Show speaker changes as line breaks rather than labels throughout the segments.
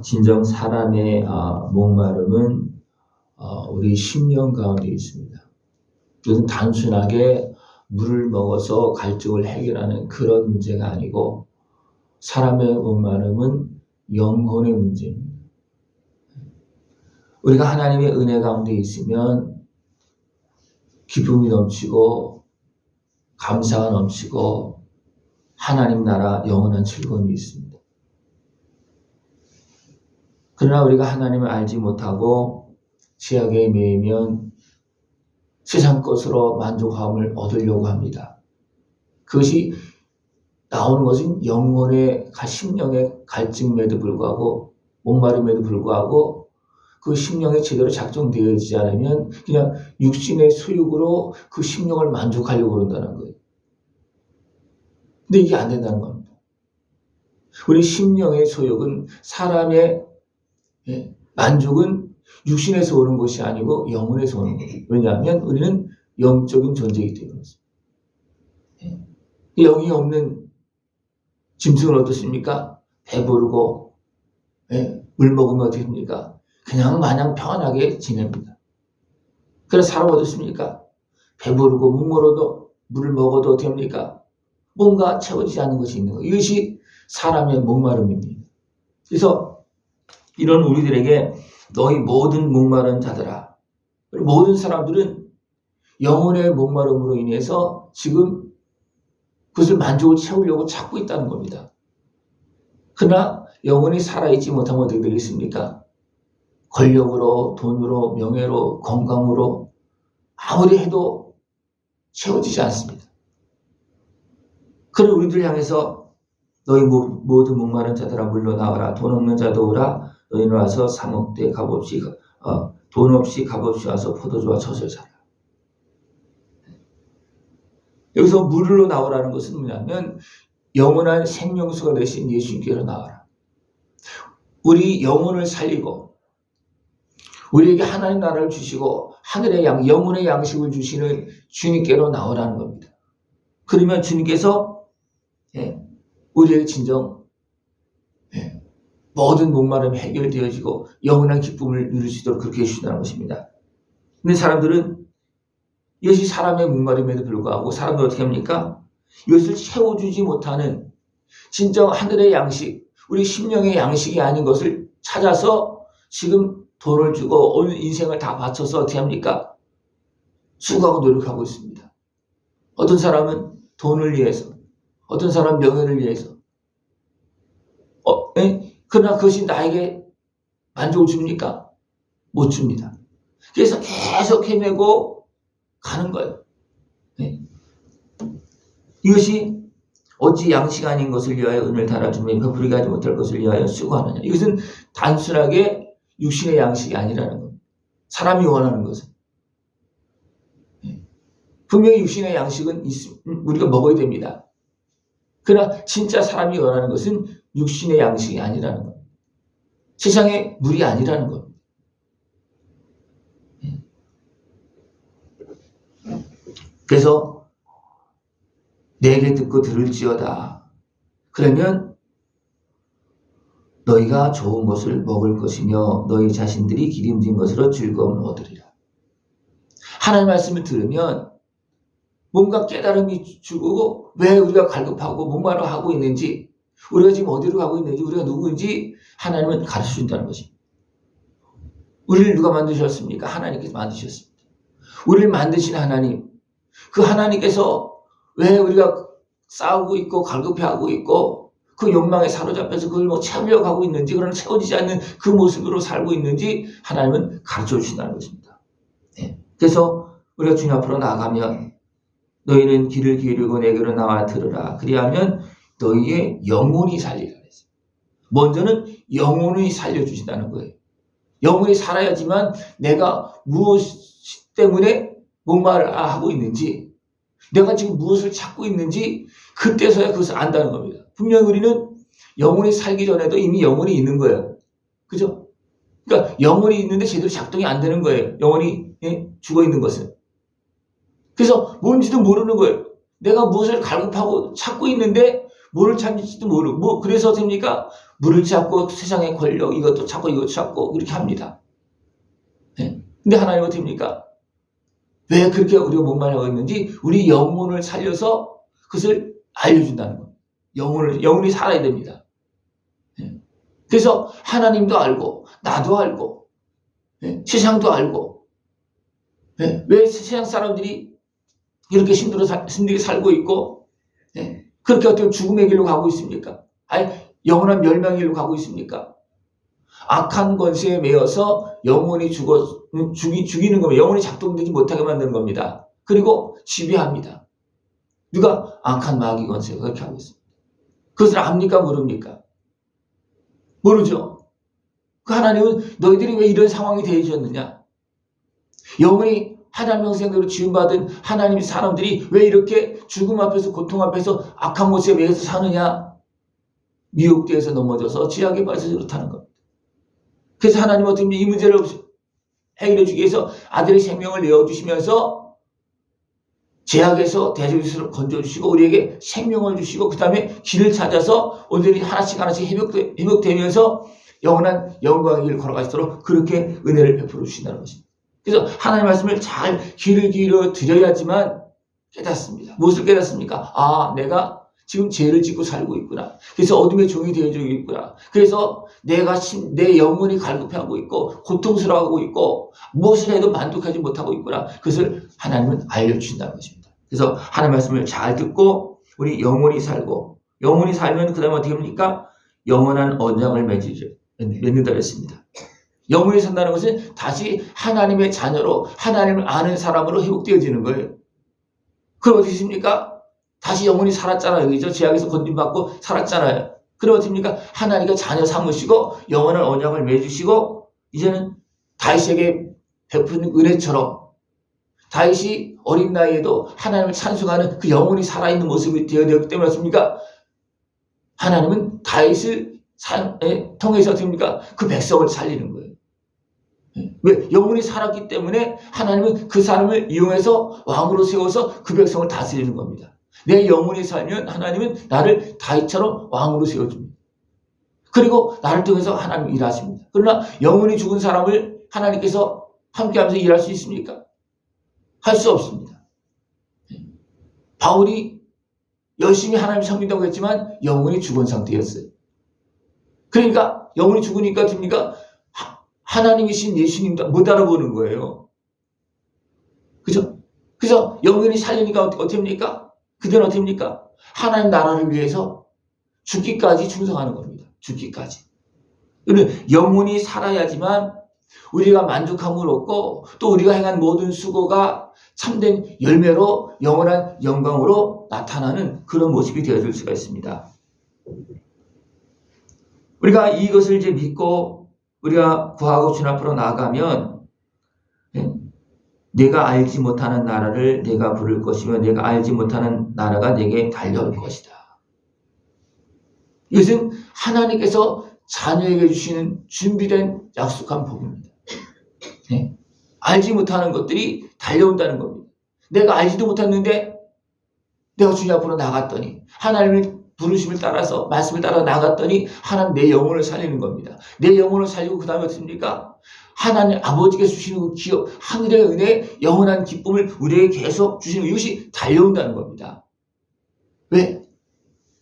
진정 사람의 목마름은 우리 심령 가운데 있습니다. 이것은 단순하게 물을 먹어서 갈증을 해결하는 그런 문제가 아니고 사람의 목마름은 영혼의 문제입니다. 우리가 하나님의 은혜 가운데 있으면 기쁨이 넘치고 감사가 넘치고 하나님 나라 영원한 즐거움이 있습니다. 그러나 우리가 하나님을 알지 못하고 죄악에 매이면 세상 것으로 만족함을 얻으려고 합니다. 그것이 나오는 것은 영혼의 심령의 갈증에도 불구하고 목마름에도 불구하고 그 심령이 제대로 작동되어지지 않으면 그냥 육신의 소욕으로 그 심령을 만족하려고 그런다는 거예요. 근데 이게 안 된다는 겁니다. 우리 심령의 소욕은 사람의 만족은 육신에서 오는 것이 아니고 영혼에서 오는 거예요. 왜냐하면 우리는 영적인 존재이기 때문에. 영이 없는 짐승은 어떻습니까? 배부르고 물 먹으면 어떻게 됩니까? 그냥 마냥 편하게 지냅니다. 그래서 사람 어떻습니까? 배부르고 목마르도 물을 먹어도 어떻게 합니까? 뭔가 채워지지 않는 것이 있는 거예요. 이것이 사람의 목마름입니다. 그래서 이런 우리들에게 너희 모든 목마른 자들아, 모든 사람들은 영혼의 목마름으로 인해서 지금 그것을 만족을 채우려고 찾고 있다는 겁니다. 그러나 영혼이 살아있지 못하면 어떻게 되겠습니까? 권력으로, 돈으로, 명예로, 건강으로 아무리 해도 채워지지 않습니다. 그런 우리들 향해서 너희 모두 목마른 자들아 물러나와라. 돈 없는 자도 오라. 너희는 와서 사 먹되 값없이 돈 없이 값없이 와서 포도주와 젖을 사라. 여기서 물로 나오라는 것은 뭐냐면 영원한 생명수가 되신 예수님께로 나와라. 우리 영혼을 살리고 우리에게 하나님 나라를 주시고 하늘의 영혼의 양식을 주시는 주님께로 나오라는 겁니다. 그러면 주님께서 우리에게 진정 모든 목마름이 해결되어지고 영원한 기쁨을 누릴 수 있도록 그렇게 해주신다는 것입니다. 근데 사람들은 이것이 사람의 목마름에도 불구하고 사람들은 어떻게 합니까? 이것을 채워주지 못하는 진정 하늘의 양식, 우리 심령의 양식이 아닌 것을 찾아서 지금 돈을 주고 온 인생을 다 바쳐서 어떻게 합니까? 수고하고 노력하고 있습니다. 어떤 사람은 돈을 위해서, 어떤 사람은 명예를 위해서. 그러나 그것이 나에게 만족을 줍니까? 못 줍니다. 그래서 계속 헤매고 가는 거예요. 이것이 어찌 양식 아닌 것을 위하여 은을 달아주며 베풀게 하지 못할 것을 위하여 수고하느냐. 이것은 단순하게 육신의 양식이 아니라는 겁니다. 사람이 원하는 것은. 분명히 육신의 양식은 우리가 먹어야 됩니다. 그러나 진짜 사람이 원하는 것은 육신의 양식이 아니라는 겁니다. 세상의 물이 아니라는 겁니다. 그래서 내게 듣고 들을지어다. 그러면 너희가 좋은 것을 먹을 것이며 너희 자신들이 기름진 것으로 즐거움을 얻으리라. 하나님의 말씀을 들으면 뭔가 깨달음이 주고 왜 우리가 갈급하고 목마르 하고 있는지, 우리가 지금 어디로 가고 있는지, 우리가 누구인지 하나님은 가르쳐 준다는 것입니다. 우리를 누가 만드셨습니까? 하나님께서 만드셨습니다. 우리를 만드신 하나님, 그 하나님께서 왜 우리가 싸우고 있고 갈급해하고 있고 그 욕망에 사로잡혀서 그걸 채우려고 하고 있는지, 그러나 채워지지 않는 그 모습으로 살고 있는지 하나님은 가르쳐 주신다는 것입니다. 그래서 우리가 주님 앞으로 나아가면 너희는 귀를 기울이고 내게로 나와 들으라. 그리하면 너희의 영혼이 살리라. 먼저는 영혼이 살려주신다는 거예요. 영혼이 살아야지만 내가 무엇 때문에 목마르하고 있는지, 내가 지금 무엇을 찾고 있는지 그때서야 그것을 안다는 겁니다. 분명히 우리는 영혼이 살기 전에도 이미 영혼이 있는 거예요. 그죠? 그러니까 영혼이 있는데 제대로 작동이 안 되는 거예요. 영혼이 죽어 있는 것은. 그래서 뭔지도 모르는 거예요. 내가 무엇을 갈급하고 찾고 있는데 뭐를 찾는지도 모르고, 그래서 됩니까? 물을 찾고 세상의 권력, 이것도 찾고 이것도 찾고, 그렇게 합니다. 네. 근데 하나님은 됩니까? 왜 그렇게 우리가 목말라고 있는지, 우리 영혼을 살려서 그것을 알려준다는 겁니다. 영혼이 살아야 됩니다. 네. 그래서 하나님도 알고, 나도 알고, 네. 세상도 알고, 네. 왜 세상 사람들이 이렇게 힘들게 살고 있고, 네. 그렇게 어떻게 죽음의 길로 가고 있습니까? 아니, 영원한 멸망의 길로 가고 있습니까? 악한 권세에 매여서 영혼이 죽이는 겁니다. 영혼이 작동되지 못하게 만드는 겁니다. 그리고 지배합니다. 누가? 악한 마귀 권세가 그렇게 하고 있습니다. 그것을 압니까? 모릅니까? 모르죠. 그 하나님은 너희들이 왜 이런 상황이 되어졌느냐? 영혼이 하나님 형상대로 지음받은 하나님의 사람들이 왜 이렇게 죽음 앞에서 고통 앞에서 악한 것에 매여서 사느냐? 미혹되어서 넘어져서 죄악에 빠져서 그렇다는 겁니다. 그래서 하나님은 어떻게 이 문제를 해결해 주기 위해서 아들의 생명을 내어주시면서 죄악에서 대적에서 건져주시고 우리에게 생명을 주시고 그 다음에 길을 찾아서 오늘이 하나씩 회복되면서 영원한 영광의 길을 걸어가시도록 그렇게 은혜를 베풀어 주신다는 것입니다. 그래서 하나님의 말씀을 잘 귀를 기울여 드려야지만 깨닫습니다. 무엇을 깨닫습니까? 아, 내가 지금 죄를 짓고 살고 있구나. 그래서 어둠의 종이 되어지고 있구나. 그래서 내 영혼이 갈급해하고 있고 고통스러워하고 있고 무엇을 해도 만족하지 못하고 있구나. 그것을 하나님은 알려주신다는 것입니다. 그래서 하나님의 말씀을 잘 듣고 우리 영혼이 살고 영혼이 살면 그 다음에 어떻게 합니까? 영원한 언약을 맺는다 그랬습니다. 영혼이 산다는 것은 다시 하나님의 자녀로 하나님을 아는 사람으로 회복되어지는 거예요. 그럼 어떻게 됩니까? 다시 영혼이 살았잖아요. 그죠? 죄악에서 건짐받고 살았잖아요. 그럼 어떻습니까? 하나님과 자녀 삼으시고 영원한 언약을 맺으시고 이제는 다윗에게 베푸는 은혜처럼 다윗이 어린 나이에도 하나님을 찬송하는 그 영혼이 살아있는 모습이 되었기 때문에 어떻습니까? 하나님은 다윗을 통해서 어떻습니까? 그 백성을 살리는 거예요. 왜? 영혼이 살았기 때문에 하나님은 그 사람을 이용해서 왕으로 세워서 그 백성을 다스리는 겁니다. 내 영혼이 살면 하나님은 나를 다윗처럼 왕으로 세워줍니다. 그리고 나를 통해서 하나님 일하십니다. 그러나 영혼이 죽은 사람을 하나님께서 함께하면서 일할 수 있습니까? 할 수 없습니다. 바울이 열심히 하나님 섬긴다고 했지만 영혼이 죽은 상태였어요. 그러니까 영혼이 죽으니까 됩니까? 하나님이신 예수님도 못 알아보는 거예요. 그죠? 그래서 영혼이 살리니까 어떻게 합니까? 그들은 어떻게 합니까? 하나님 나라를 위해서 죽기까지 충성하는 겁니다. 죽기까지. 영혼이 살아야지만 우리가 만족함을 얻고 또 우리가 행한 모든 수고가 참된 열매로 영원한 영광으로 나타나는 그런 모습이 되어줄 수가 있습니다. 우리가 이것을 이제 믿고 우리가 구하고 주님 앞으로 나아가면 내가 알지 못하는 나라를 내가 부를 것이며 내가 알지 못하는 나라가 내게 달려올 것이다. 이것은 하나님께서 자녀에게 주시는 준비된 약속한 복입니다. 알지 못하는 것들이 달려온다는 겁니다. 내가 알지도 못했는데 내가 주님 앞으로 나갔더니 하나님의 부르심을 따라서 말씀을 따라 나갔더니 하나님 내 영혼을 살리는 겁니다. 내 영혼을 살리고 그 다음에 어떻습니까? 하나님 아버지께서 주시는 그 기업, 하늘의 은혜, 영원한 기쁨을 우리에게 계속 주시는 이것이 달려온다는 겁니다. 왜?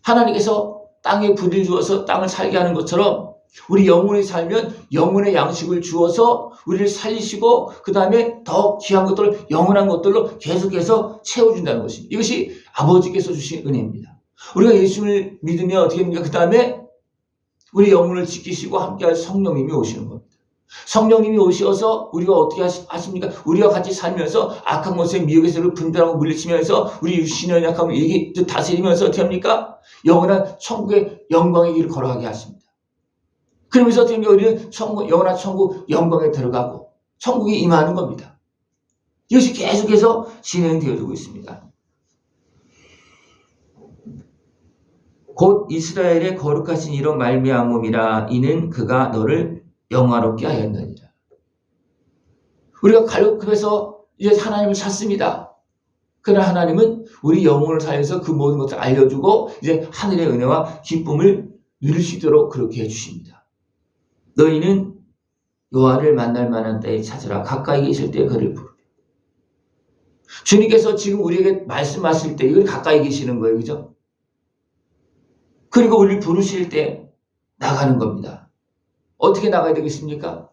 하나님께서 땅에 불을 주어서 땅을 살게 하는 것처럼 우리 영혼이 살면 영혼의 양식을 주어서 우리를 살리시고 그 다음에 더 귀한 것들을 영원한 것들로 계속해서 채워준다는 것입니다. 이것이 아버지께서 주신 은혜입니다. 우리가 예수를 믿으면 어떻게 됩니까? 그 다음에 우리 영혼을 지키시고 함께할 성령님이 오시는 겁니다. 성령님이 오셔서 우리가 어떻게 하십니까? 우리와 같이 살면서 악한 것에 미혹에서 분별하고 물리치면서 우리 육신의 연약함을 다스리면서 어떻게 합니까? 영원한 천국의 영광의 길을 걸어가게 하십니다. 그러면서 어떻게 합니까? 우리는 영원한 천국 영광에 들어가고 천국이 임하는 겁니다. 이것이 계속해서 진행되어지고 있습니다. 곧 이스라엘의 거룩하신 이로 말미암음이라. 이는 그가 너를 영화롭게 하였느니라. 우리가 갈급해서 이제 하나님을 찾습니다. 그러나 하나님은 우리 영혼을 살려서 그 모든 것을 알려주고 이제 하늘의 은혜와 기쁨을 누릴 수 있도록 그렇게 해주십니다. 너희는 여호와를 만날 만한 때에 찾으라. 가까이 계실 때 그를 부르라. 주님께서 지금 우리에게 말씀하실 때 이걸 가까이 계시는 거예요. 그죠? 그리고 우리를 부르실 때 나가는 겁니다. 어떻게 나가야 되겠습니까?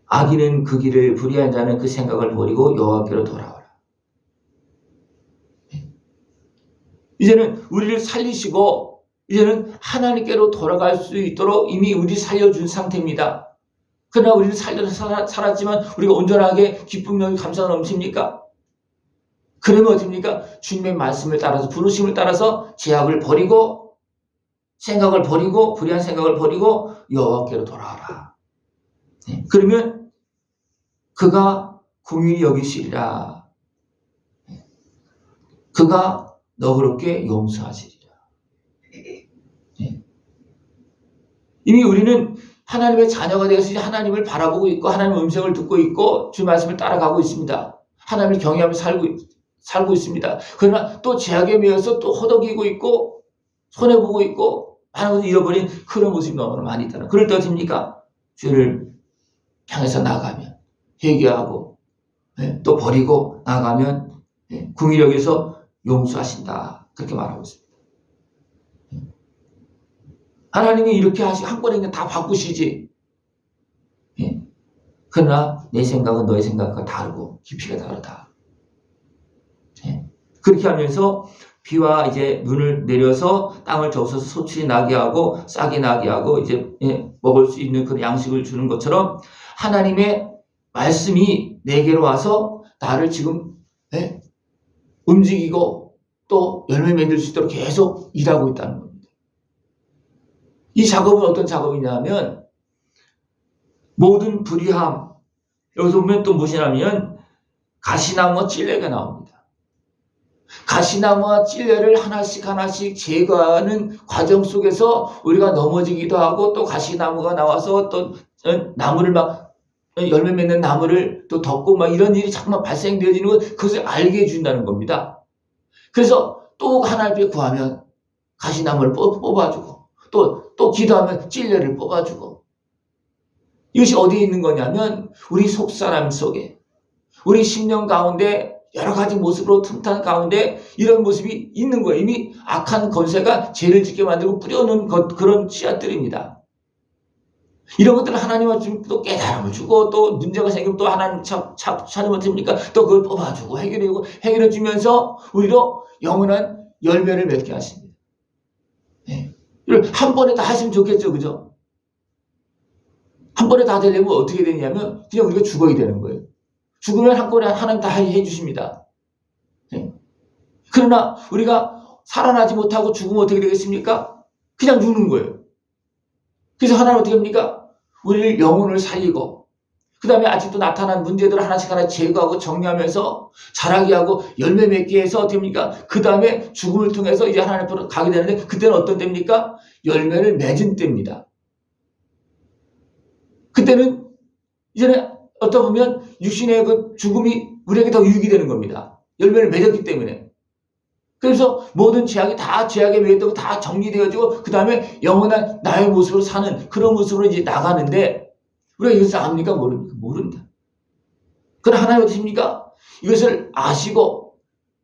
악인은 그 길을 불의한 자는 그 생각을 버리고 여호와께로 돌아오라. 이제는 우리를 살리시고 이제는 하나님께로 돌아갈 수 있도록 이미 우리 살려준 상태입니다. 그러나 우리는 살려서 살았지만 우리가 온전하게 기쁨 여기 감사가 넘칩니까? 그러면 어떻습니까? 주님의 말씀을 따라서 부르심을 따라서 죄악을 버리고 생각을 버리고 불의한 생각을 버리고 여호와께로 돌아와라. 그러면 그가 공의히 여기시리라. 그가 너그럽게 용서하시리라. 이미 우리는 하나님의 자녀가 되어서 하나님을 바라보고 있고 하나님의 음성을 듣고 있고 주 말씀을 따라가고 있습니다. 하나님을 경외하며 살고 있습니다. 그러나 또 죄악에 매여서 또 허덕이고 있고 손해보고 있고 많은 것을 잃어버린 그런 모습이 너무나 많이 있다는. 그럴 때 어떻습니까? 주를 향해서 나가면 회개하고 또 버리고 나가면 궁의력에서 용서하신다. 그렇게 말하고 있습니다. 하나님이 이렇게 한 번에 그냥 다 바꾸시지. 그러나 내 생각은 너의 생각과 다르고 깊이가 다르다. 그렇게 하면서 비와 이제 눈을 내려서 땅을 저어서 소출이 나게 하고 싹이 나게 하고 이제 먹을 수 있는 그런 양식을 주는 것처럼 하나님의 말씀이 내게로 와서 나를 지금 움직이고 또 열매 맺을 수 있도록 계속 일하고 있다는 겁니다. 이 작업은 어떤 작업이냐면 모든 불의함, 여기서 보면 또 무엇이냐면 가시나무와 찔레가 나옵니다. 가시나무와 찔레를 하나씩 제거하는 과정 속에서 우리가 넘어지기도 하고 또 가시나무가 나와서 또 나무를 막 열매 맺는 나무를 또 덮고 막 이런 일이 자꾸만 발생되어지는 것, 그것을 알게 해준다는 겁니다. 그래서 또 하나님께 구하면 가시나무를 뽑아주고 또 기도하면 찔레를 뽑아주고 이것이 어디에 있는 거냐면 우리 속사람 속에 우리 심령 가운데 여러 가지 모습으로 틈탄 가운데 이런 모습이 있는 거예요. 이미 악한 권세가 죄를 짓게 만들고 뿌려놓은 그런 씨앗들입니다. 이런 것들을 하나님은 또 깨달음을 주고 또 문제가 생기면 또 하나님 찾으면 됩니까? 또 그걸 뽑아주고 해결해 주면서 우리로 영원한 열매를 맺게 하십니다. 한 번에 다 하시면 좋겠죠, 그죠? 한 번에 다 되려면 어떻게 되냐면 그냥 우리가 죽어야 되는 거예요. 죽으면 한꺼번에 하나님 다 해주십니다. 그러나 우리가 살아나지 못하고 죽으면 어떻게 되겠습니까? 그냥 죽는 거예요. 그래서 하나님 어떻게 합니까? 우리를 영혼을 살리고 그 다음에 아직도 나타난 문제들을 하나씩 제거하고 정리하면서 자라게 하고 열매 맺게 해서 어떻게 합니까? 그 다음에 죽음을 통해서 이제 하나님 앞으로 가게 되는데 그때는 어떤 때입니까? 열매를 맺은 때입니다. 그때는 이제는 어떻게 보면 육신의 그 죽음이 우리에게 더 유익이 되는 겁니다. 열매를 맺었기 때문에. 그래서 모든 죄악이 다 죄악에 매였다고 다 정리되어지고 그 다음에 영원한 나의 모습으로 사는 그런 모습으로 이제 나가는데 우리가 이것을 압니까? 모릅니다. 그러나 하나님 어떠십니까? 이것을 아시고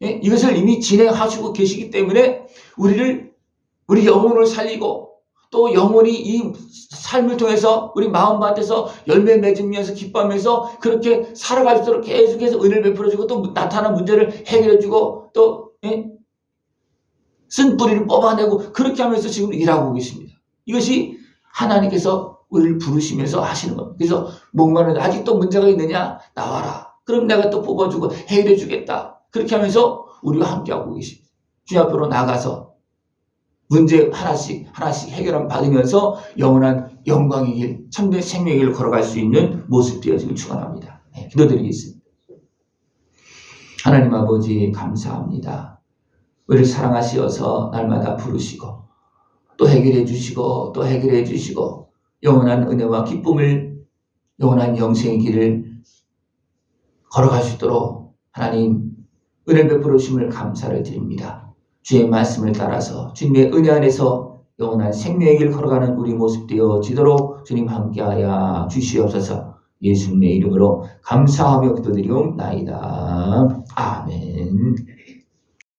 이것을 이미 진행하시고 계시기 때문에 우리 영혼을 살리고 또 영혼이 이 삶을 통해서 우리 마음밭에서 열매 맺으면서 기뻐하면서 그렇게 살아갈 수 있도록 계속해서 은혜를 베풀어주고 또 나타난 문제를 해결해주고 또 쓴 뿌리를 뽑아내고 그렇게 하면서 지금 일하고 계십니다. 이것이 하나님께서 우리를 부르시면서 하시는 겁니다. 그래서 목마른데 아직도 문제가 있느냐? 나와라. 그럼 내가 또 뽑아주고 해결해 주겠다. 그렇게 하면서 우리와 함께하고 계십니다. 주님 앞으로 나가서 문제 하나씩 해결함 받으면서 영원한 영광의 길, 참된 생명의 길을 걸어갈 수 있는 모습 되어지길 축원합니다. 기도드리겠습니다. 하나님 아버지 감사합니다. 우리를 사랑하시어서 날마다 부르시고 또 해결해 주시고 또 해결해 주시고 영원한 은혜와 기쁨을 영원한 영생의 길을 걸어갈 수 있도록 하나님 은혜 베풀어 주심을 감사를 드립니다. 주의 말씀을 따라서 주님의 은혜 안에서 영원한 생명의 길 걸어가는 우리 모습 되어지도록 주님 함께하여 주시옵소서. 예수님의 이름으로 감사하며 기도드리옵나이다.